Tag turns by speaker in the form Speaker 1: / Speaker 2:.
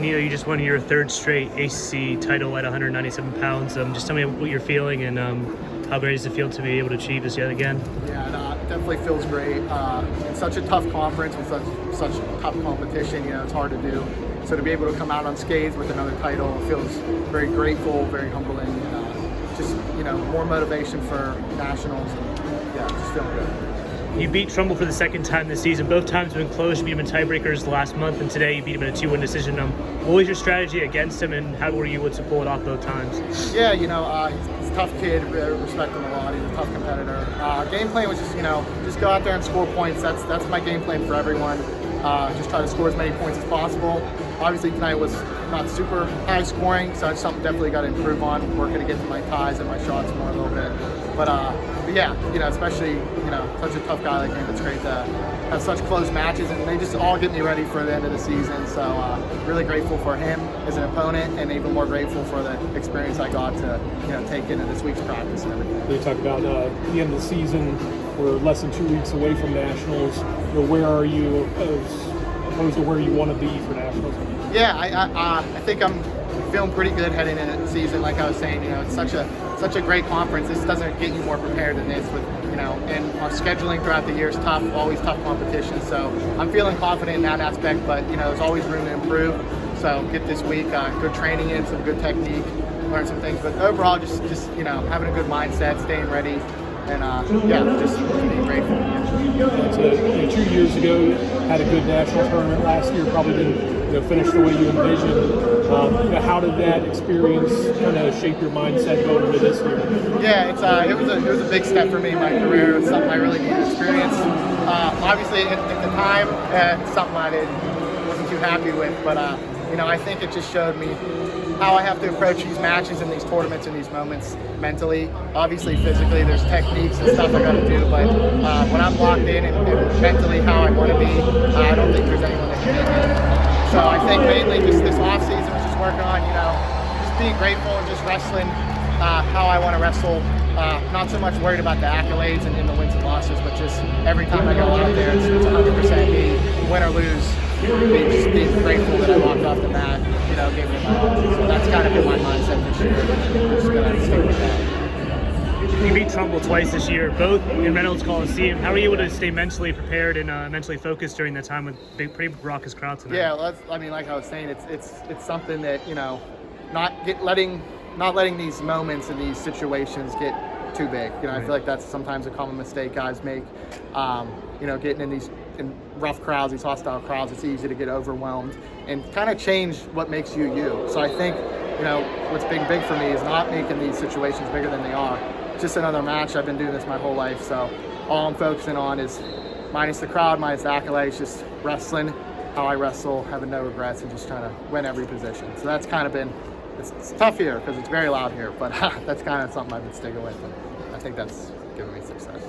Speaker 1: Nino, you just won your third straight ACC title at 197 pounds. Just tell me what you're feeling and how great does it feel to be able to achieve this yet again?
Speaker 2: Yeah, no, it definitely feels great. It's such a tough conference with such tough competition. It's hard to do. So to be able to come out unscathed with another title feels very grateful, very humbling. Just more motivation for nationals. And, yeah, just feeling good.
Speaker 1: You beat Trumble for the second time this season. Both times have been close. You beat him in tiebreakers last month, and today you beat him in a 2-1 decision. What was your strategy against him, and how were you able to pull it off both times?
Speaker 2: Yeah, he's a tough kid. Respect him a lot. He's a tough competitor. Game plan was just go out there and score points. That's my game plan for everyone. Just try to score as many points as possible. Obviously tonight was not super high scoring, so it's something definitely got to improve on. Working to get to my ties and my shots more a little bit. But yeah, especially such a tough guy like him. It's great to have such close matches, and they just all get me ready for the end of the season. So really grateful for him as an opponent, and even more grateful for the experience I got to take into this week's practice and everything.
Speaker 3: They talk about the end of the season. We're less than 2 weeks away from nationals. Where are you as opposed to where you want to be for nationals?
Speaker 2: Yeah, I think I'm feeling pretty good heading into the season. Like I was saying, it's such a great conference. This doesn't get you more prepared than this. With and our scheduling throughout the year is tough, always tough competition. So I'm feeling confident in that aspect. But there's always room to improve. So get this week good training in, some good technique, learn some things. But overall, just having a good mindset, staying ready, and just being grateful.
Speaker 3: So, 2 years ago, you had a good national tournament. Last year, probably didn't finish the way you envisioned. How did that experience kind of shape your mindset going into this year?
Speaker 2: Yeah, it was a big step for me in my career. It was something I really needed to experience. Obviously, at the time, it's something I wasn't too happy with, but I think it just showed me how I have to approach these matches and these tournaments and these moments mentally. Obviously, physically, there's techniques and stuff I got to do, but when I'm locked in and mentally how I want to be, I don't think there's anyone that can beat me. So I think mainly just this off season was just working on, just being grateful and just wrestling how I want to wrestle. Not so much worried about the accolades and the wins and losses, but just every time I go out there, it's 100% me, win or lose. Just being grateful that I walked off the mat, gave it my all. So that's kind of been my mindset this year. I'm just going to stick with that.
Speaker 1: You beat Trumble twice this year, both in Reynolds Coliseum. How are you able to stay mentally prepared and mentally focused during that time with pretty raucous crowd tonight?
Speaker 2: Yeah, like I was saying, it's something that not letting these moments and these situations get too big. I feel like that's sometimes a common mistake guys make. Getting in these rough crowds, these hostile crowds, it's easy to get overwhelmed and kind of change what makes you you. So I think what's been big for me is not making these situations bigger than they are. Just another match. I've been doing this my whole life, so all I'm focusing on is minus the crowd, minus the accolades, just wrestling how I wrestle, having no regrets, and just trying to win every position. So that's kind of been it's tough here because it's very loud here, but that's kind of something I've been sticking with, and I think that's given me success.